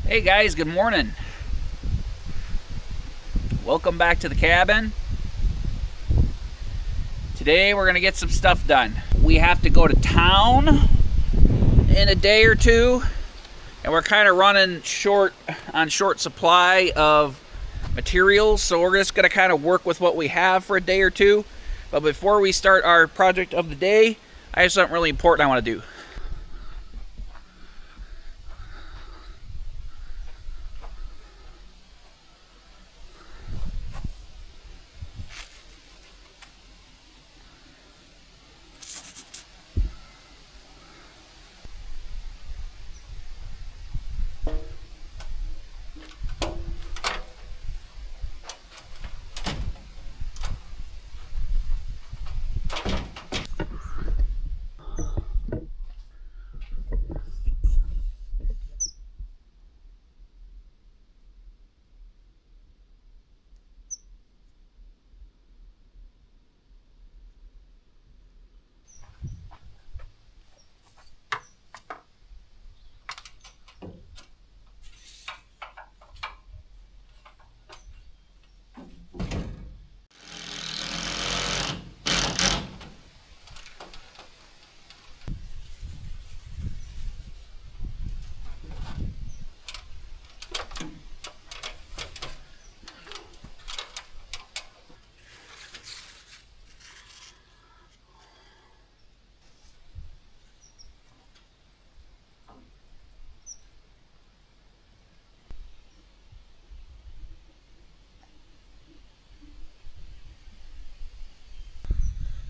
Hey guys, good morning. Welcome back to the cabin. Today we're gonna get some stuff done. We have to go to town in a day or two, and we're kind of running short supply of materials, so we're just gonna kind of work with what we have for a day or two. But before we start our project of the day, I have something really important I want to do.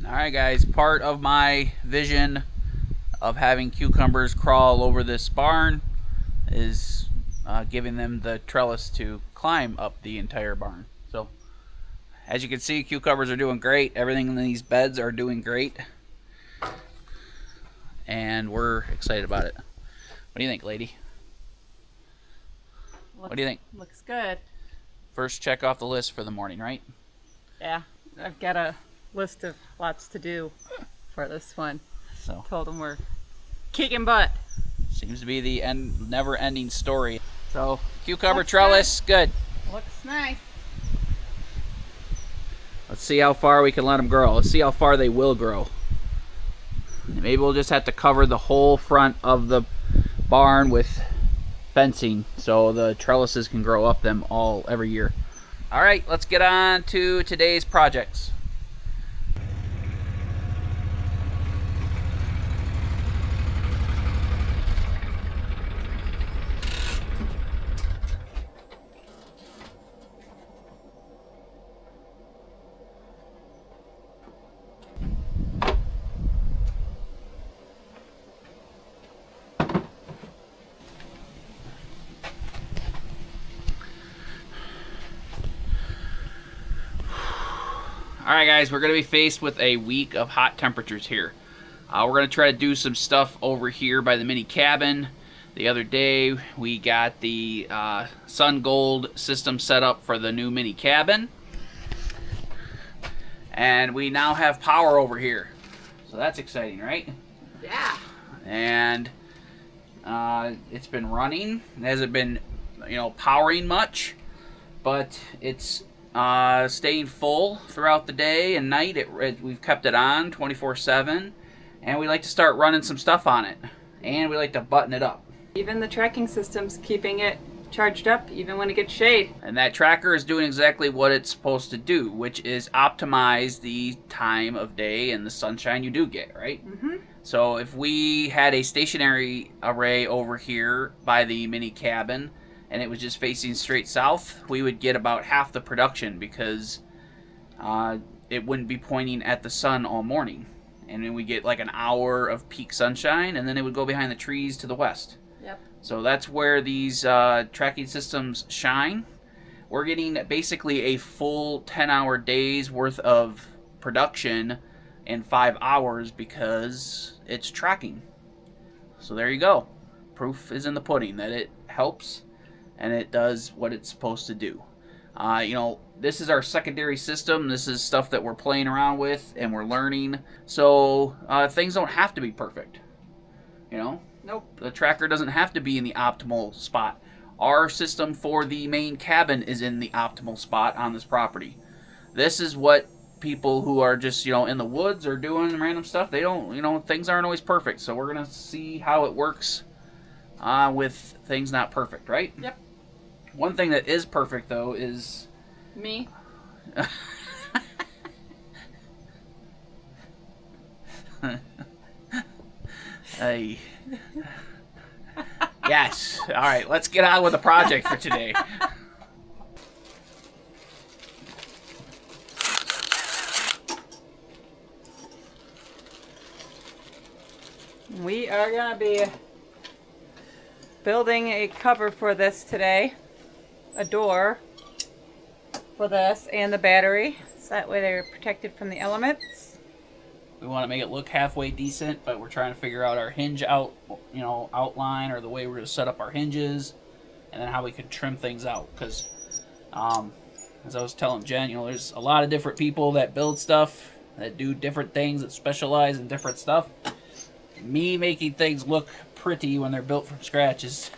Alright guys, part of my vision of having cucumbers crawl over this barn is giving them the trellis to climb up the entire barn. So, as you can see, cucumbers are doing great. Everything in these beds are doing great. And we're excited about it. What do you think, lady? What do you think? Looks good. First check off the list for the morning, right? Yeah, I've got a list of lots to do for this one. So told them we're kicking butt. Seems to be the never-ending story. So cucumber Looks trellis, good. Looks nice. Let's see how far we can let them grow. Let's see how far they will grow. Maybe we'll just have to cover the whole front of the barn with fencing so the trellises can grow up them all every year. All right, let's get on to today's projects. Alright guys, we're going to be faced with a week of hot temperatures here. We're going to try to do some stuff over here by the mini cabin. The other day we got the Sungold system set up for the new mini cabin. And we now have power over here. So that's exciting, right? Yeah. And it's been running. It hasn't been, powering much. But it's staying full throughout the day and night. We've kept it on 24/7, and we like to start running some stuff on it, and we like to button it up. Even the tracking system's keeping it charged up even when it gets shade. And that tracker is doing exactly what it's supposed to do, which is optimize the time of day and the sunshine you do get, right? Mm-hmm. So if we had a stationary array over here by the mini cabin and it was just facing straight south, we would get about half the production because it wouldn't be pointing at the sun all morning. And then we get like an hour of peak sunshine, and then it would go behind the trees to the west. Yep. So that's where these tracking systems shine. We're getting basically a full 10-hour day's worth of production in 5 hours because it's tracking. So there you go. Proof is in the pudding that it helps and it does what it's supposed to do. This is our secondary system. This is stuff that we're playing around with and we're learning. So things don't have to be perfect. Nope. The tracker doesn't have to be in the optimal spot our system for the main cabin is in the optimal spot on this property. This is what people who are just, in the woods or doing random stuff, they don't, things aren't always perfect. So we're going to see how it works with things not perfect, right? Yep. One thing that is perfect, though, is... Me? Hey. Yes. All right, let's get on with the project for today. We are going to be building a cover for this today. A door for this and the battery. So that way they're protected from the elements. We want to make it look halfway decent, but we're trying to figure out our hinge outline, or the way we're going to set up our hinges, and then how we can trim things out. Because, as I was telling Jen, there's a lot of different people that build stuff, that do different things, that specialize in different stuff. Me making things look pretty when they're built from scratch is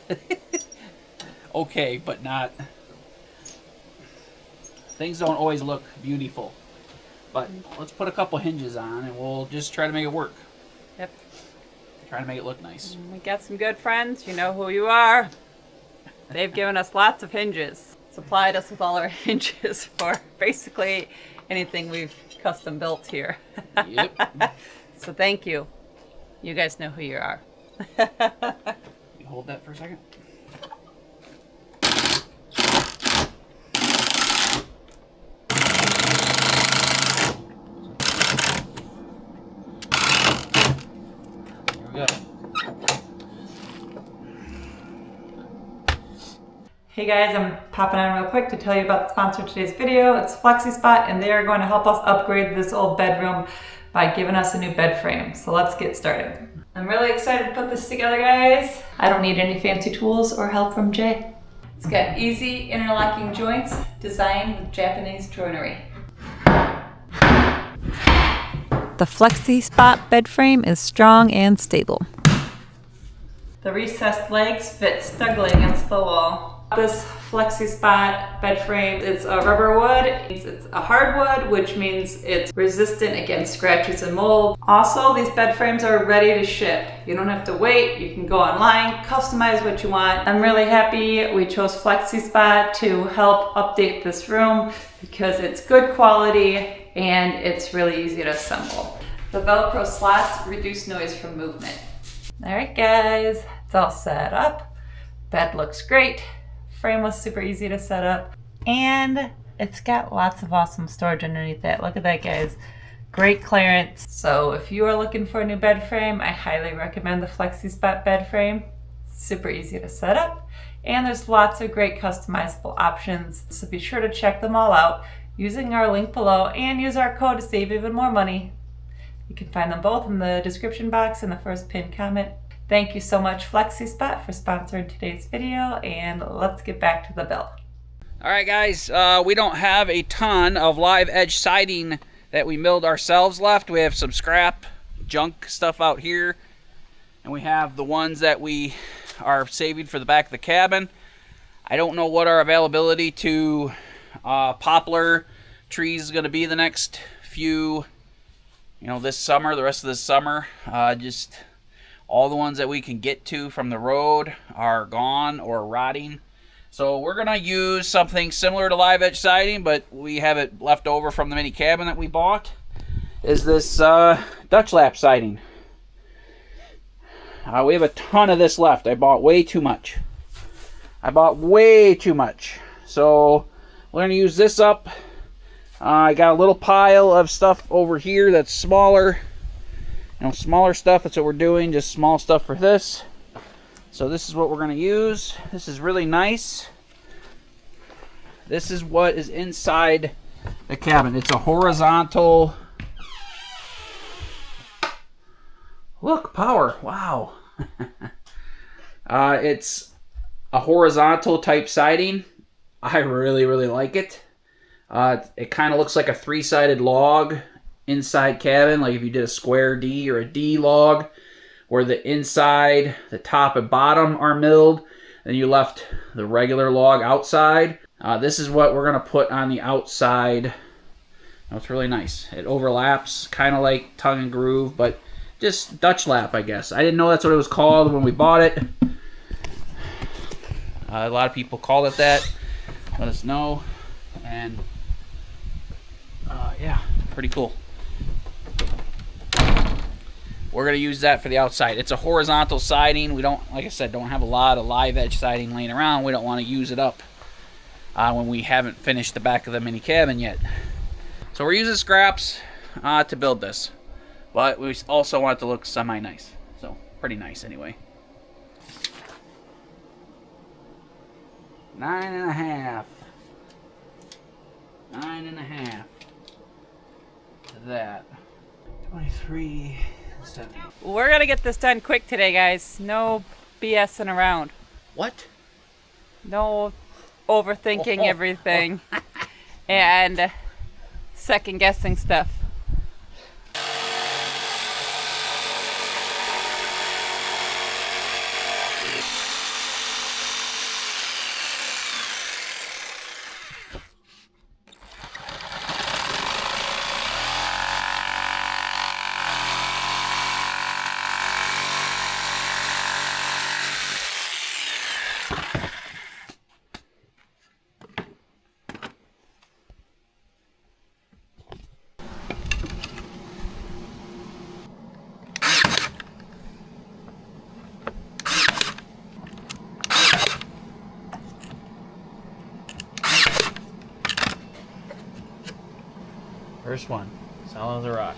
okay, but not... Things don't always look beautiful. But let's put a couple hinges on and we'll just try to make it work. Yep. Try to make it look nice. We got some good friends. You know who you are. They've given us lots of hinges. Supplied us with all our hinges for basically anything we've custom built here. Yep. So thank you. You guys know who you are. You hold that for a second. Hey guys, I'm popping on real quick to tell you about the sponsor of today's video. It's FlexiSpot, and they are going to help us upgrade this old bedroom by giving us a new bed frame. So let's get started. I'm really excited to put this together, guys. I don't need any fancy tools or help from Jay. It's got easy interlocking joints designed with Japanese joinery. The FlexiSpot bed frame is strong and stable. The recessed legs fit snugly against the wall. This FlexiSpot bed frame is a rubber wood. It's a hardwood, which means it's resistant against scratches and mold. Also, these bed frames are ready to ship. You don't have to wait. You can go online, customize what you want. I'm really happy we chose FlexiSpot to help update this room because it's good quality and it's really easy to assemble. The Velcro slots reduce noise from movement. All right, guys, it's all set up. Bed looks great. Frame was super easy to set up, and it's got lots of awesome storage underneath it. Look at that, guys. Great clearance. So if you are looking for a new bed frame, I highly recommend the FlexiSpot bed frame. It's super easy to set up, and there's lots of great customizable options. So be sure to check them all out using our link below and use our code to save even more money. You can find them both in the description box in the first pinned comment. Thank you so much, FlexiSpot, for sponsoring today's video, and let's get back to the build. All right, guys, we don't have a ton of live edge siding that we milled ourselves left. We have some scrap junk stuff out here, and we have the ones that we are saving for the back of the cabin. I don't know what our availability to poplar trees is going to be the next few, this summer, the rest of this summer. Just all the ones that we can get to from the road are gone or rotting. So we're going to use something similar to live edge siding, but we have it left over from the mini cabin that we bought. Is this Dutch lap siding. We have a ton of this left. I bought way too much. So we're going to use this up. I got a little pile of stuff over here that's smaller. Smaller stuff, that's what we're doing, just small stuff for this. So this is what we're going to use. This is really nice. This is what is inside the cabin. It's a horizontal... Look, power, wow. It's a horizontal type siding. I really, really like it. It kind of looks like a three-sided log inside cabin, like if you did a square D or a D log, where the inside, the top and bottom are milled. and you left the regular log outside. This is what we're going to put on the outside. It's really nice. It overlaps, kind of like tongue and groove, but just Dutch lap, I guess. I didn't know that's what it was called when we bought it. A lot of people call it that. Let us know. And yeah, pretty cool. We're going to use that for the outside. It's a horizontal siding. We don't, like I said, don't have a lot of live edge siding laying around. We don't want to use it up when we haven't finished the back of the mini cabin yet. So we're using scraps to build this. But we also want it to look semi-nice. So, pretty nice anyway. 9.5. 9.5. That. 23. We're going to get this done quick today, guys. No BSing around. What? No overthinking everything. And second guessing stuff. First one, solid as a rock.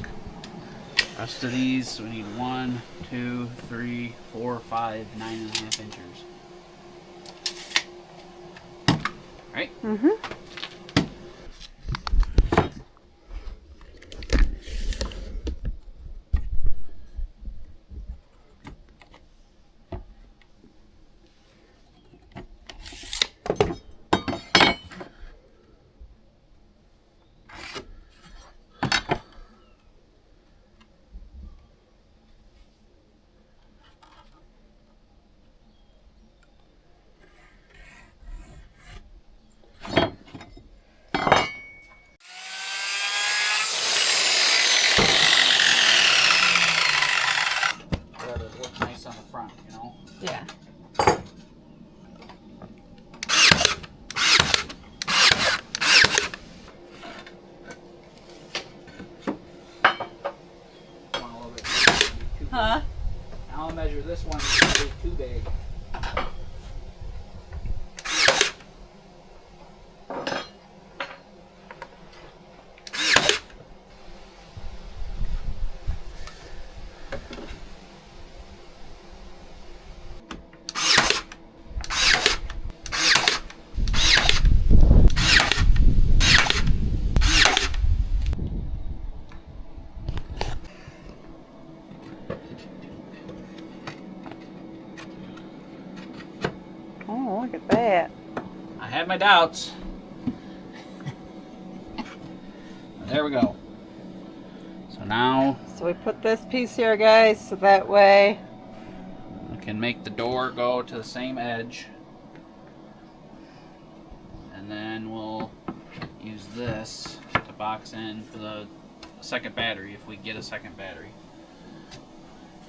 Rest of these, we need 1, 2, 3, 4, 5, 9.5 inches. Right? Mm-hmm. Yeah. Huh? I'll measure this one. It's too big. Oh, look at that. I had my doubts. There we go. So now So we put this piece here, guys, so that way we can make the door go to the same edge. And then we'll use this to box in for the second battery if we get a second battery.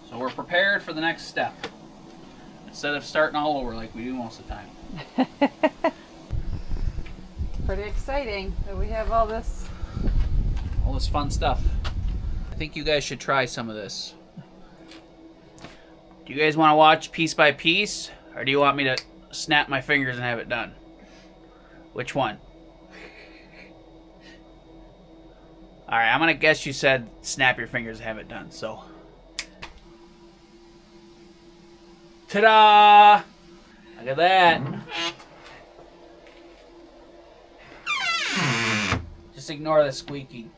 So we're prepared for the next step. Instead of starting all over like we do most of the time. pretty exciting that we have all this. All this fun stuff. I think you guys should try some of this. Do you guys want to watch piece by piece, or do you want me to snap my fingers and have it done? Which one? Alright, I'm going to guess you said snap your fingers and have it done, so. Ta-da! Look at that. Just ignore the squeaking.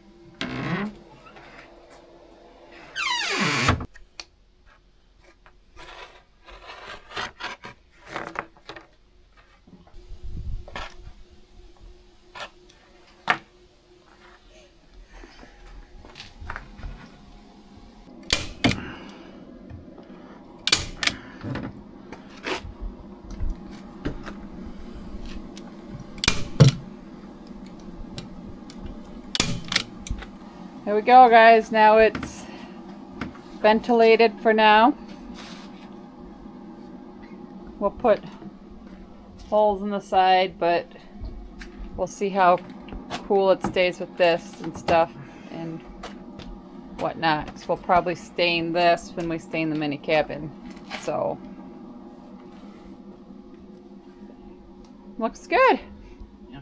There we go, guys. Now it's ventilated for now. We'll put holes in the side, but we'll see how cool it stays with this and stuff and whatnot. So we'll probably stain this when we stain the mini cabin. So looks good. Yeah.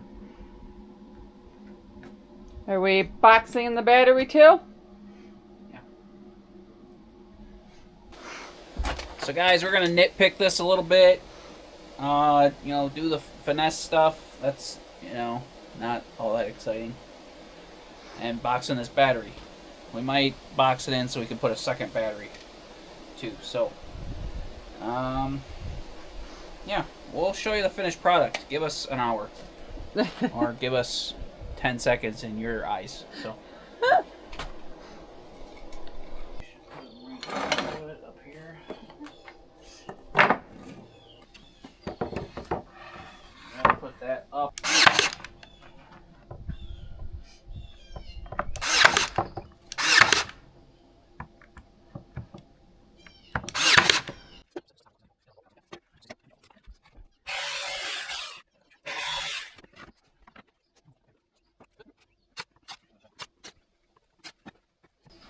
Are we boxing the battery too? Yeah. So guys, we're gonna nitpick this a little bit. You know, do the finesse stuff. That's, you know, not all that exciting. And boxing this battery. We might box it in so we can put a second battery too. So, yeah, we'll show you the finished product. Give us an hour. Or give us 10 seconds in your eyes. So. Up here. Put that up.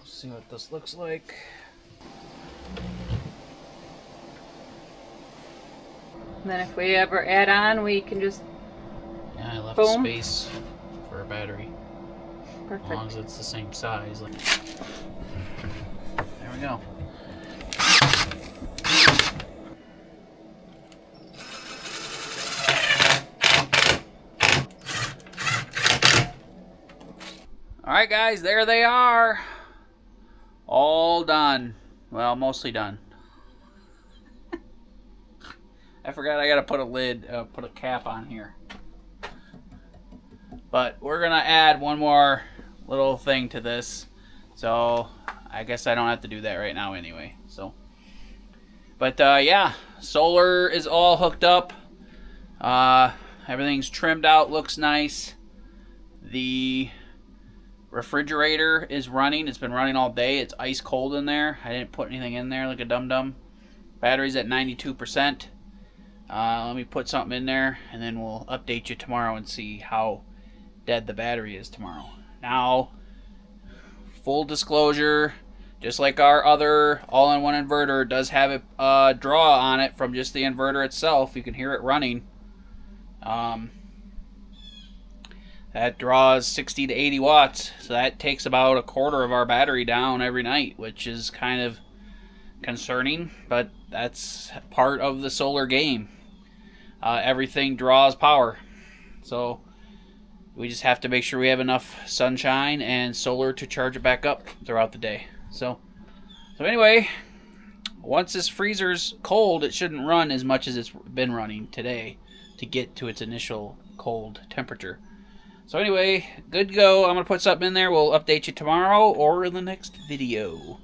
See what this looks like. And then if we ever add on, we can just Yeah, I left boom. space for a battery. Perfect. As long as it's the same size. Like, there we go. Alright guys, there they are. All done. Well, mostly done. I forgot I gotta put a lid, put a cap on here. But we're gonna add one more little thing to this. So I guess I don't have to do that right now anyway. So, but yeah, solar is all hooked up. Everything's trimmed out, looks nice. The refrigerator is running. It's been running all day. It's ice cold in there. I didn't put anything in there like a dum-dum. Battery's at 92%. Let me put something in there, and then we'll update you tomorrow and see how dead the battery is tomorrow. Now, full disclosure, just like our other all-in-one inverter, does have a draw on it from just the inverter itself. You can hear it running. That draws 60 to 80 watts, so that takes about a quarter of our battery down every night, which is kind of concerning, but that's part of the solar game. Everything draws power, so we just have to make sure we have enough sunshine and solar to charge it back up throughout the day. So anyway, once this freezer's cold, it shouldn't run as much as it's been running today to get to its initial cold temperature. So anyway, good to go. I'm going to put something in there. We'll update you tomorrow or in the next video.